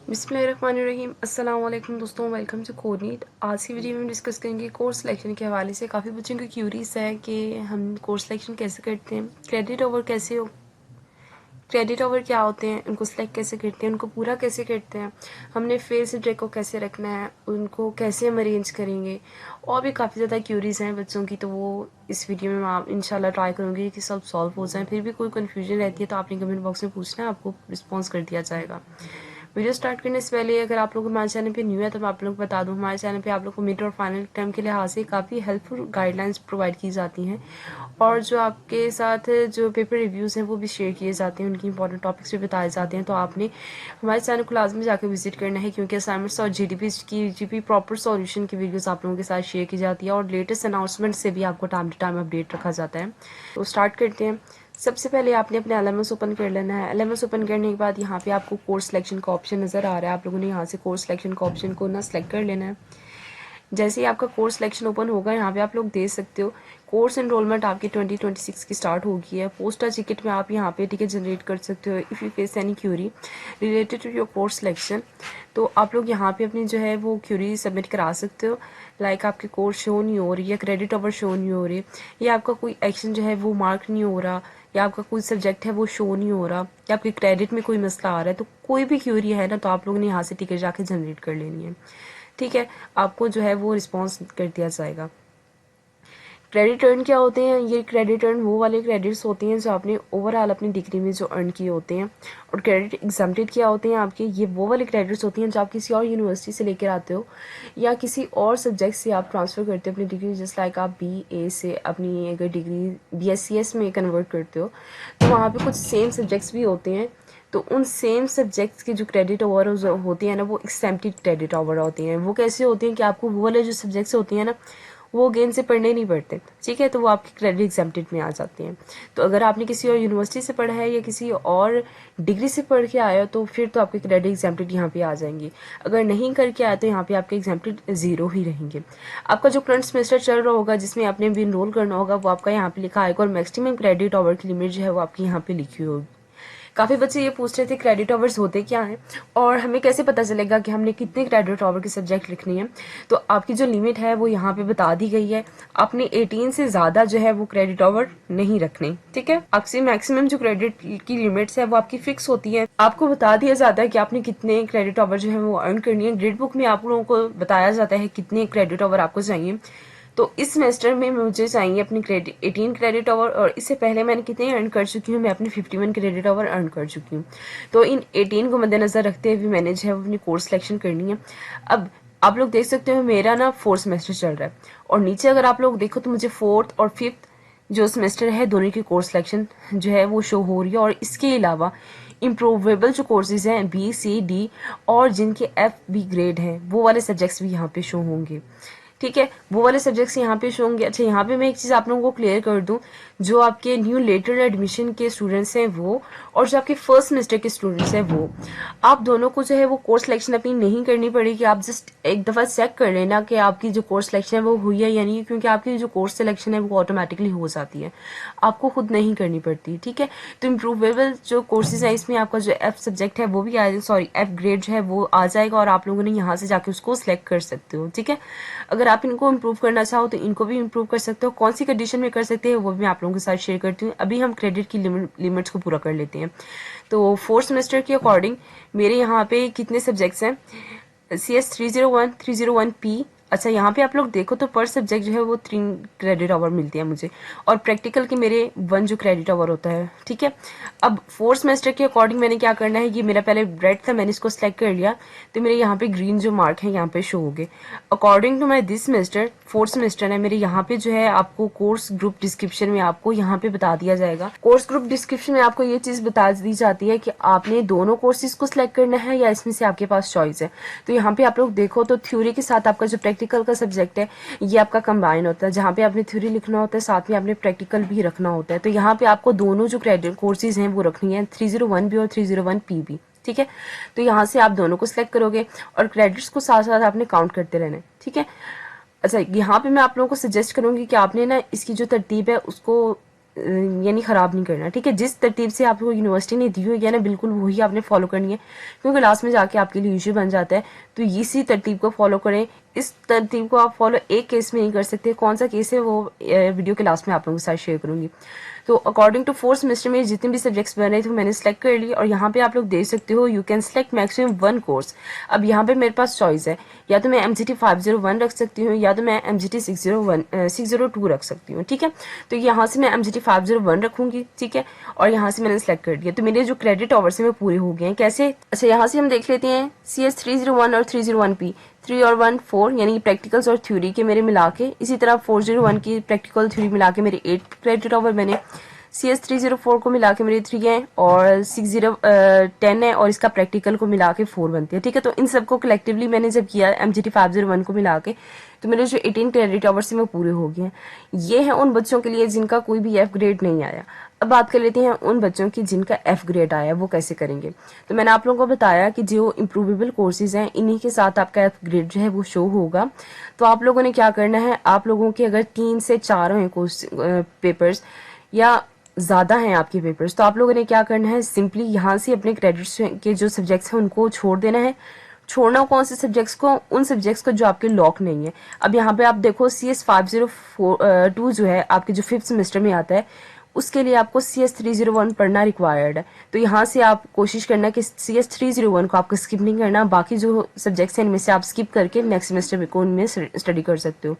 बिस्मिल्लाहिर्रहमानिर्रहीम। अस्सलाम वालेकुम दोस्तों, वेलकम टू कोडनीट। आज की वीडियो में हम डिस्कस करेंगे कोर्स सिलेक्शन के हवाले से। काफ़ी बच्चों की क्यूरीज है कि हम कोर्स सिलेक्शन कैसे करते हैं, क्रेडिट ओवर क्या होते हैं, उनको सिलेक्ट कैसे करते हैं, उनको पूरा कैसे करते हैं, हमने फेल सब्जेक्ट को कैसे रखना है, उनको कैसे हम अरेंज करेंगे, और भी काफ़ी ज़्यादा क्यूरीज हैं बच्चों की। तो वो इस वीडियो में मैं इंशाल्लाह ट्राई करूँगी कि सब सॉल्व हो जाए। फिर भी कोई कन्फ्यूजन रहती है तो आपने कमेंट बॉक्स में पूछना है, आपको रिस्पॉन्स कर दिया जाएगा। वीडियो स्टार्ट करने से पहले अगर आप लोग हमारे चैनल पे न्यू है तो मैं आप लोग को बता दूं, हमारे चैनल पे आप लोग को मिड और फाइनल टर्म के लिहाज से काफ़ी हेल्पफुल गाइडलाइंस प्रोवाइड की जाती हैं, और जो आपके साथ जो पेपर रिव्यूज़ हैं वो भी शेयर किए जाते हैं, उनकी इंपॉर्टेंट टॉपिक्स भी बताए जाते हैं। तो आपने हमारे चैनल को लाजमी जाकर विजिट करना है, क्योंकि असाइनमेंट्स और जीडीपी प्रॉपर सॉल्यूशन की वीडियोस आप लोगों के साथ शेयर की जाती है, और लेटेस्ट अनाउंसमेंट से भी आपको टाइम टू टाइम अपडेट रखा जाता है। तो स्टार्ट करते हैं। सबसे पहले आपने अपने एलएमएस ओपन कर लेना है। एलएमएस ओपन करने के बाद यहाँ पे आपको कोर्स सिलेक्शन का ऑप्शन नज़र आ रहा है। आप लोगों ने यहाँ से कोर्स सिलेक्शन का ऑप्शन को ना सिलेक्ट कर लेना है। जैसे ही आपका कोर्स सिलेक्शन ओपन होगा, यहाँ पे आप लोग देख सकते हो कोर्स एनरोलमेंट आपकी 2026 की स्टार्ट हो गई है। पोस्टर टिकट में आप यहाँ पे टिकट जनरेट कर सकते हो if you face any query related to your course selection. तो आप लोग यहाँ पे अपनी जो है वो क्यूरी सबमिट करा सकते हो। लाइक आपकी कोर्स शो नहीं हो रही, या क्रेडिट ओवर शो नहीं हो रही, या आपका कोई एक्शन जो है वो मार्क नहीं हो रहा, या आपका कोई सब्जेक्ट है वो शो नहीं हो रहा, या आपके क्रेडिट में कोई मसला आ रहा है, तो कोई भी क्यूरी है ना, तो आप लोगों ने यहाँ से टिकट जाके जनरेट कर लेनी है। ठीक है, आपको जो है वो रिस्पॉन्स कर दिया जाएगा। क्रेडिट अर्न क्या होते हैं? ये क्रेडिट अर्न वो वाले क्रेडिट्स होते हैं जो आपने ओवरऑल अपनी डिग्री में जो अर्न किए होते हैं। और क्रेडिट एग्जाम्प्टेड क्या होते हैं आपके? ये वो वाले क्रेडिट्स होते हैं जो आप किसी और यूनिवर्सिटी से लेकर आते हो, या किसी और सब्जेक्ट से आप ट्रांसफ़र करते हो अपनी डिग्री। जस्ट लाइक आप BA से अपनी अगर डिग्री BScs में कन्वर्ट करते हो, तो वहाँ पे कुछ सेम सब्जेक्ट्स भी होते हैं। तो उन सेम सब्जेक्ट्स के जो क्रेडिट ओवर होते हैं ना, वो एक्सेम्प्टेड क्रेडिट ओवर होते हैं। वो कैसे होते हैं कि आपको वो वाले जो सब्जेक्ट्स होते हैं ना, वो अगेन से पढ़ने नहीं पड़ते। ठीक है, तो वो आपके क्रेडिट एग्जेम्प्टेड में आ जाते हैं। तो अगर आपने किसी और यूनिवर्सिटी से पढ़ा है या किसी और डिग्री से पढ़ के आए हो, तो फिर तो आपके क्रेडिट एग्जेम्प्टेड यहाँ पे आ जाएंगे। अगर नहीं करके आए तो यहाँ पे आपके एग्जेम्प्टेड 0 ही रहेंगे। आपका जो करंट सेमेस्टर चल रहा होगा जिसमें आपने भी इनरोल करना होगा, वो आपका यहाँ पे लिखा आएगा, और मैक्सिमम क्रेडिट ओवर की लिमिट जो है वो आपकी यहाँ पे लिखी होगी। काफ़ी बच्चे ये पूछ रहे थे क्रेडिट ओवर्स होते क्या हैं, और हमें कैसे पता चलेगा कि हमने कितने क्रेडिट ओवर के सब्जेक्ट लिखने हैं। तो आपकी जो लिमिट है वो यहाँ पे बता दी गई है। आपने 18 से ज़्यादा जो है वो क्रेडिट ओवर नहीं रखने। ठीक है, आपसे मैक्सिमम जो क्रेडिट की लिमिट्स है वो आपकी फिक्स होती है। आपको बता दिया जाता है कि आपने कितने क्रेडिट ओवर जो है वो अर्न करनी है। ग्रेड बुक में आप लोगों को बताया जाता है कितने क्रेडिट ओवर आपको चाहिए। तो इस सेमेस्टर में मुझे चाहिए अपनी क्रेडिट 18 क्रेडिट ओवर, और इससे पहले मैंने कितने अर्न कर चुकी हूँ? मैं अपनी 51 क्रेडिट ओवर अर्न कर चुकी हूँ। तो इन 18 को मद्देनजर रखते हुए मैंने जो है अपनी कोर्स सिलेक्शन करनी है। अब आप लोग देख सकते हो मेरा ना 4th सेमेस्टर चल रहा है, और नीचे अगर आप लोग देखो तो मुझे 4th और 5th जो सेमेस्टर है दोनों की कोर्स सिलेक्शन जो है वो शो हो रही है। और इसके अलावा इम्प्रूवेबल जो कोर्सेज हैं B, C, D, और जिनके FB ग्रेड हैं, वो वाले सब्जेक्ट्स भी यहाँ पे शो होंगे। ठीक है, वो वाले सब्जेक्ट्स यहाँ पे शो होंगे। अच्छा, यहाँ पे मैं एक चीज़ आप लोगों को क्लियर कर दूं, जो आपके न्यू लेटरल एडमिशन के स्टूडेंट्स हैं वो, और जो आपके फर्स्ट सेमेस्टर के स्टूडेंट्स हैं वो, आप दोनों को जो है वो कोर्स सिलेक्शन अपनी नहीं करनी पड़ेगी। आप जस्ट एक दफ़ा चेक कर लेना कि आपकी जो कोर्स सिलेक्शन है वो हुई है या नहीं, क्योंकि आपकी जो कोर्स सिलेक्शन है वो ऑटोमेटिकली हो जाती है, आपको खुद नहीं करनी पड़ती। ठीक है, तो इम्प्रूवेबल जो कोर्सेज है इसमें आपका जो F सब्जेक्ट है वो भी आ सॉरी F ग्रेड जो है वो आ जाएगा, और आप लोगों ने यहाँ से जाके उसको सिलेक्ट कर सकते हो। ठीक है, अगर आप इनको इम्प्रूव करना चाहो तो इनको भी इम्प्रूव कर सकते हो। कौन सी कंडीशन में कर सकते हैं वो भी मैं आप लोगों के साथ शेयर करती हूँ। अभी हम क्रेडिट की लिमिट्स को पूरा कर लेते हैं। तो 4th सेमेस्टर के अकॉर्डिंग मेरे यहाँ पे कितने सब्जेक्ट्स हैं? CS 301, 301P। अच्छा, यहाँ पे आप लोग देखो तो पर सब्जेक्ट जो है वो 3 क्रेडिट आवर मिलते हैं मुझे, और प्रैक्टिकल के मेरे 1 जो क्रेडिट आवर होता है। ठीक है, अब 4th सेमेस्टर के अकॉर्डिंग मैंने क्या करना है, ये मेरा पहले रेड था, मैंने इसको सिलेक्ट कर लिया, तो मेरे यहाँ पे ग्रीन जो मार्क है यहाँ पे शो हो गए। According to my this semester 4th semester है मेरे, यहाँ पे जो है आपको कोर्स ग्रुप डिस्क्रिप्शन में आपको यहाँ पे बता दिया जाएगा। कोर्स ग्रुप डिस्क्रिप्शन में आपको ये चीज़ बता दी जाती है कि आपने दोनों कोर्सेज को सिलेक्ट करना है या इसमें से आपके पास चॉइस है। तो यहाँ पे आप लोग देखो तो थ्योरी के साथ आपका जो प्रैक्टिकल का सब्जेक्ट है ये आपका कंबाइन होता है, जहाँ पे आपने थ्योरी लिखना होता है साथ में आपने प्रैक्टिकल भी रखना होता है। तो यहाँ पे आपको दोनों जो क्रेडिट कोर्सेज हैं वो रखनी है, 301B और 301P भी। ठीक है, तो यहाँ से आप दोनों को सिलेक्ट करोगे, और क्रेडिट्स को साथ साथ आपने काउंट करते रहना है। ठीक है, अच्छा, यहाँ पे मैं आप लोगों को सजेस्ट करूंगी कि आपने ना इसकी जो तरतीब है उसको यानी ख़राब नहीं करना, ठीक है। जिस तरतीब से आपको यूनिवर्सिटी ने दी हुई है ना, बिल्कुल वही आपने फॉलो करनी है, क्योंकि लास्ट में जाके आपके लिए इशू बन जाता है। तो इसी तरतीब को फॉलो करें। इस तरतीब को आप फॉलो एक केस में नहीं कर सकते। कौन सा केस है वो वीडियो के लास्ट में आप लोगों के साथ शेयर करूंगी। तो अकॉर्डिंग टू 4th सेमेस्टर में जितने भी सब्जेक्ट्स बन रहे थे मैंने सेलेक्ट कर लिए, और यहाँ पे आप लोग देख सकते हो you can select maximum 1 course. अब यहाँ पे मेरे पास चॉइस है, या तो मैं MGT 501 रख सकती हूँ, या तो मैं MGT 602 रख सकती हूँ, ठीक है। तो यहाँ से मैं MGT 501 रखूंगी, ठीक है, और यहाँ से मैंने सेलेक्ट कर दिया। तो मेरे जो क्रेडिट आवर्स हैं वो पूरे हो गए हैं। कैसे? अच्छा, यहाँ से हम देख लेते हैं CS 301 और 301P, 3 और 1 4, यानी प्रैक्टिकल्स और थ्योरी के मेरे मिला के। इसी तरह 401 की प्रैक्टिकल थ्योरी मिला के मेरे 8 क्रेडिट आवर बने। CS 304 को मिला के मेरे 3 हैं, और 10 है, और इसका प्रैक्टिकल को मिला के 4 बनते हैं, ठीक है। तो इन सबको कलेक्टिवली मैंने जब किया MGT 501 को मिला के, तो मेरे जो 18 क्रेडिट आवर्स हैं वो पूरे हो गए हैं। ये है उन बच्चों के लिए जिनका कोई भी F ग्रेड नहीं आया। अब बात कर लेते हैं उन बच्चों की जिनका F ग्रेड आया, वो कैसे करेंगे। तो मैंने आप लोगों को बताया कि जो इम्प्रूवेबल कोर्सेज हैं इन्हीं के साथ आपका F ग्रेड जो है वो शो होगा। तो आप लोगों ने क्या करना है, आप लोगों के अगर 3 से 4 हैं कोर्स पेपर्स, या ज़्यादा हैं आपके पेपर्स, तो आप लोगों ने क्या करना है, सिंपली यहाँ से अपने क्रेडिट्स के जो सब्जेक्ट्स हैं उनको छोड़ देना है। छोड़ना कौन से सब्जेक्ट्स को? उन सब्जेक्ट्स को जो आपके लॉक नहीं है। अब यहाँ पे आप देखो CS 502 जो है आपके जो 5th सेमेस्टर में आता है, उसके लिए आपको CS 301 पढ़ना रिक्वायर्ड है। तो यहाँ से आप कोशिश करना कि CS 301 को आपको स्किप नहीं करना। बाकी जो सब्जेक्ट्स हैं इनमें से आप स्किप करके नेक्स्ट सेमेस्टर को उनमें स्टडी कर सकते हो।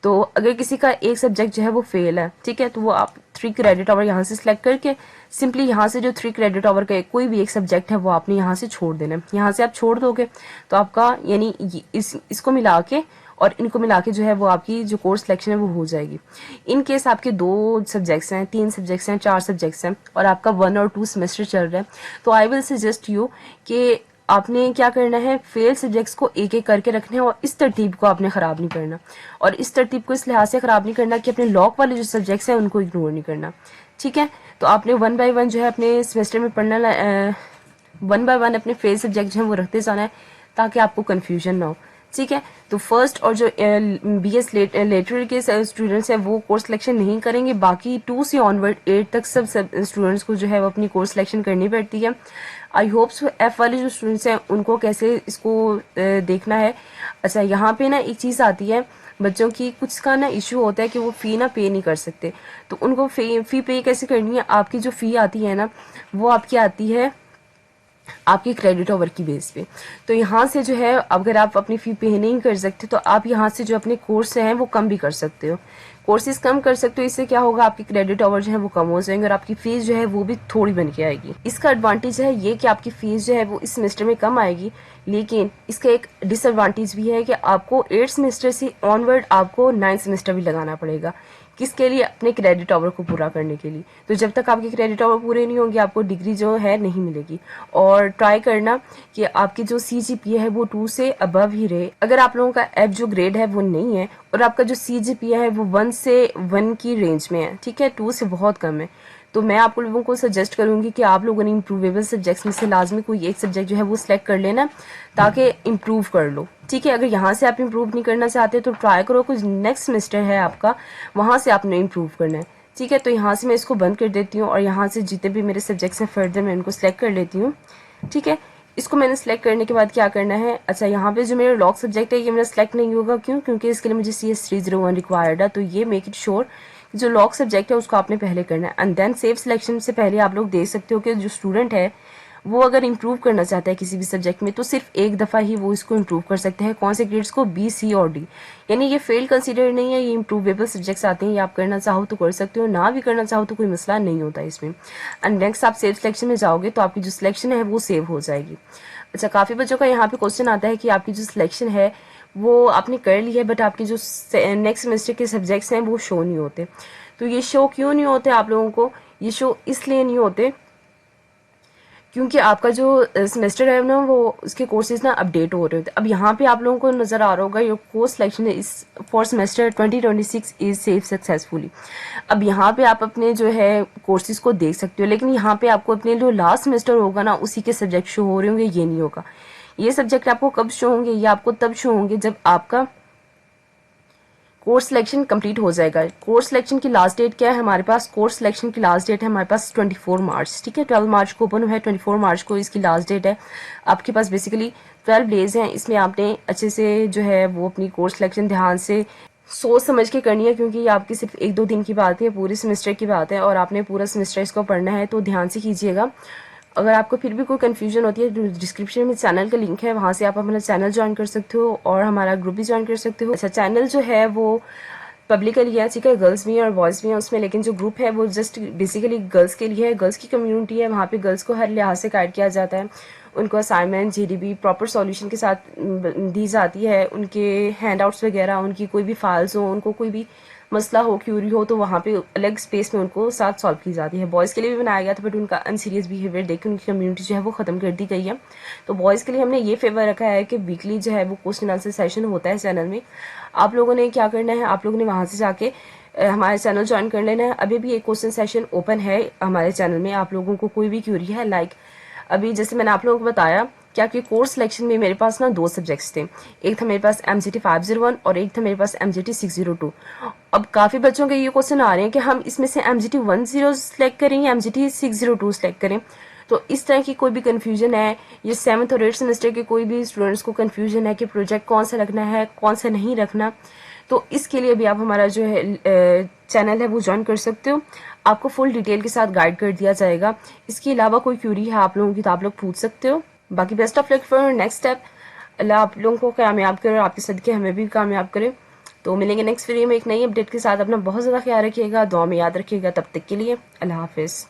तो अगर किसी का एक सब्जेक्ट जो है वो फेल है, ठीक है, तो वो आप 3 क्रेडिट आवर यहाँ से सिलेक्ट करके सिंपली यहाँ से जो 3 क्रेडिट आवर का कोई भी एक सब्जेक्ट है वो आपने यहाँ से छोड़ देना है। यहाँ से आप छोड़ दोगे तो आपका यानी इसको मिला के और इनको मिला के जो है वो आपकी जो कोर्स सिलेक्शन है वो हो जाएगी। इन केस आपके 2 सब्जेक्ट्स हैं, 3 सब्जेक्ट्स हैं, 4 सब्जेक्ट्स हैं, और आपका 1 और 2 सेमेस्टर चल रहा है, तो आई विल सजेस्ट यू कि आपने क्या करना है, फेल सब्जेक्ट्स को एक एक करके रखना है, और इस तरतीब को आपने ख़राब नहीं करना। और इस तरतीब को इस लिहाज से ख़राब नहीं करना कि अपने लॉक वाले जो सब्जेक्ट्स हैं उनको इग्नोर नहीं करना, ठीक है। तो आपने 1 बाय 1 जो है अपने सेमेस्टर में पढ़ना, 1 बाय 1 अपने फेल सब्जेक्ट जो है वो रखते जाना है, ताकि आपको कन्फ्यूजन ना हो, ठीक है। तो फर्स्ट और जो BS लेटरल के स्टूडेंट्स हैं वो कोर्स सिलेक्शन नहीं करेंगे। बाकी 2 से ऑनवर्ड 8 तक सब स्टूडेंट्स को जो है वो अपनी कोर्स सिलेक्शन करनी पड़ती है। आई होप सो F वाले जो स्टूडेंट्स हैं उनको कैसे इसको देखना है। अच्छा, यहाँ पे ना एक चीज़ आती है, बच्चों की कुछ का ना इशू होता है कि वो फ़ी ना पे नहीं कर सकते। तो उनको फ़ी पे कैसे करनी है, आपकी जो फ़ी आती है ना वो आपकी आती है आपकी क्रेडिट ओवर की बेस पे। तो यहाँ से जो है अगर आप अपनी फ़ी पे नहीं कर सकते तो आप यहाँ से जो अपने कोर्स हैं वो कम भी कर सकते हो, कोर्सेज कम कर सकते हो। इससे क्या होगा, आपकी क्रेडिट ओवर जो है वो कम हो जाएंगे और आपकी फीस जो है वो भी थोड़ी बन के आएगी। इसका एडवांटेज है ये कि आपकी फीस जो है वो इस सेमेस्टर में कम आएगी, लेकिन इसका एक डिसएडवांटेज भी है कि आपको 8th सेमेस्टर से ऑनवर्ड आपको 9th सेमेस्टर भी लगाना पड़ेगा। किसके लिए? अपने क्रेडिट आवर को पूरा करने के लिए। तो जब तक आपके क्रेडिट आवर पूरे नहीं होंगे आपको डिग्री जो है नहीं मिलेगी। और ट्राई करना कि आपकी जो CGPA है वो 2 से अबव ही रहे। अगर आप लोगों का F जो ग्रेड है वो नहीं है और आपका जो CGPA है वो 1 से 1 की रेंज में है, ठीक है, 2 से बहुत कम है, तो मैं आप लोगों को सजेस्ट करूंगी कि आप लोगों ने इम्प्रूवेबल सब्जेक्ट्स में से लाजमी कोई एक सब्जेक्ट जो है वो सिलेक्ट कर लेना ताकि इम्प्रूव कर लो, ठीक है। अगर यहाँ से आप इम्प्रूव नहीं करना चाहते तो ट्राई करो कुछ नेक्स्ट सेमेस्टर है आपका, वहाँ से आपने इम्प्रूव करना है, ठीक है। तो यहाँ से मैं इसको बंद कर देती हूँ और यहाँ से जितने भी मेरे सब्जेक्ट्स हैं फर्दर मैं इनको सिलेक्ट कर लेती हूँ, ठीक है। इसको मैंने सेलेक्ट करने के बाद क्या करना है, अच्छा यहाँ पे जो मेरा लॉक सब्जेक्ट है ये मेरा सेलेक्ट नहीं होगा, क्यों? क्योंकि इसके लिए मुझे CS 301 रिक्वायर्ड है। तो ये मेक इट श्योर जो लॉक सब्जेक्ट है उसको आपने पहले करना है। एंड देन सेफ सिलेक्शन से पहले आप लोग देख सकते हो कि जो स्टूडेंट है वो अगर इम्प्रूव करना चाहता है किसी भी सब्जेक्ट में तो सिर्फ एक दफ़ा ही वो इसको इम्प्रूव कर सकते हैं। कौन से ग्रेड्स को? B, C और D, यानी ये फेल कंसीडर नहीं है, ये इम्प्रूवेबल सब्जेक्ट्स आते हैं। ये आप करना चाहो तो कर सकते हो, ना भी करना चाहो तो कोई मसला नहीं होता इसमें। एंड नेक्स्ट आप सेफ सिलेक्शन में जाओगे तो आपकी जो सिलेक्शन है वो सेव हो जाएगी। अच्छा, काफ़ी बच्चों का यहाँ पे क्वेश्चन आता है कि आपकी जो सिलेक्शन है वो आपने कर ली है बट आपके जो नेक्स्ट सेमेस्टर के सब्जेक्ट्स हैं वो शो नहीं होते। तो ये शो क्यों नहीं होते आप लोगों को? ये शो इसलिए नहीं होते क्योंकि आपका जो सेमेस्टर है ना वो उसके कोर्सेज ना अपडेट हो रहे होते। अब यहाँ पे आप लोगों को नज़र आ रहा होगा योर कोर्स सिलेक्शन इस for semester 2026 is save successfully. अब यहाँ पे आप अपने जो है कोर्सेज को देख सकते हो, लेकिन यहाँ पे आपको अपने जो लास्ट सेमेस्टर होगा ना उसी के सब्जेक्ट शो हो रहे होंगे, ये नहीं होगा। ये सब्जेक्ट आपको कब शो होंगे? ये आपको तब शो होंगे जब आपका कोर्स सिलेक्शन कंप्लीट हो जाएगा। कोर्स सिलेक्शन की लास्ट डेट क्या है हमारे पास? कोर्स सिलेक्शन की लास्ट डेट है हमारे पास 24 मार्च, ठीक है। 12 मार्च को ओपन हुआ है, 24 मार्च को इसकी लास्ट डेट है। आपके पास बेसिकली 12 डेज हैं, इसमें आपने अच्छे से जो है वो अपनी कोर्स सिलेक्शन ध्यान से सोच समझ के करनी है, क्योंकि ये आपकी सिर्फ 1-2 दिन की बात है, पूरे सेमेस्टर की बात है और आपने पूरा सेमेस्टर इसको पढ़ना है, तो ध्यान से कीजिएगा। अगर आपको फिर भी कोई कन्फ्यूजन होती है तो डिस्क्रिप्शन में चैनल का लिंक है, वहाँ से आप अपना चैनल ज्वाइन कर सकते हो और हमारा ग्रुप भी ज्वाइन कर सकते हो। अच्छा, चैनल जो है वो पब्लिकली है, ठीक है, गर्ल्स भी हैं और बॉयज़ भी हैं उसमें, लेकिन जो ग्रुप है वो जस्ट बेसिकली गर्ल्स के लिए है, गर्ल्स की कम्युनिटी है। वहाँ पे गर्ल्स को हर लिहाज से गाइड किया जाता है, उनको असाइनमेंट जीडीबी प्रॉपर सॉल्यूशन के साथ दी जाती है, उनके हैंडआउट्स वगैरह, उनकी कोई भी फाइल्स हो, उनको कोई भी मसला हो, क्यूरी हो, तो वहाँ पे अलग स्पेस में उनको साथ सॉल्व की जाती है। बॉयज़ के लिए भी बनाया गया था, बट उनका अनसीरियस बिहेवियर देख के उनकी कम्युनिटी जो है वो ख़त्म कर दी गई है। तो बॉयज़ के लिए हमने ये फेवर रखा है कि वीकली जो है वो क्वेश्चन आंसर सेशन होता है चैनल में। आप लोगों ने क्या करना है, आप लोगों ने वहाँ से जाके हमारे चैनल ज्वाइन कर लेना है। अभी भी एक क्वेश्चन सेशन ओपन है हमारे चैनल में, आप लोगों को कोई भी क्यूरी है, लाइक अभी जैसे मैंने आप लोगों को बताया क्या कि कोर्स सिलेक्शन में मेरे पास ना 2 सब्जेक्ट्स थे, एक था मेरे पास MGT 501 और एक था मेरे पास MGT 602। अब काफ़ी बच्चों के ये क्वेश्चन आ रहे हैं कि हम इसमें से MGT 10 सेलेक्ट करें या MGT 602 सेलेक्ट करें। तो इस तरह की कोई भी कन्फ्यूजन है, ये 7th और 8th सेमेस्टर के कोई भी स्टूडेंट्स को कन्फ्यूजन है कि प्रोजेक्ट कौन सा रखना है, कौन सा नहीं रखना, तो इसके लिए भी आप हमारा जो है चैनल है वो ज्वाइन कर सकते हो। आपको फुल डिटेल के साथ गाइड कर दिया जाएगा। इसके अलावा कोई क्यूरी है आप लोगों की तो आप लोग पूछ सकते हो। बाकी best of luck for next step. अल्लाह आप लोगों को कामयाब करे और आपके सदके हमें भी कामयाब करे। तो मिलेंगे नेक्स्ट वीडियो में एक नई अपडेट के साथ। अपना बहुत ज़्यादा ख्याल रखिएगा, दुआ में याद रखिएगा। तब तक के लिए अल्लाह हाफिज़।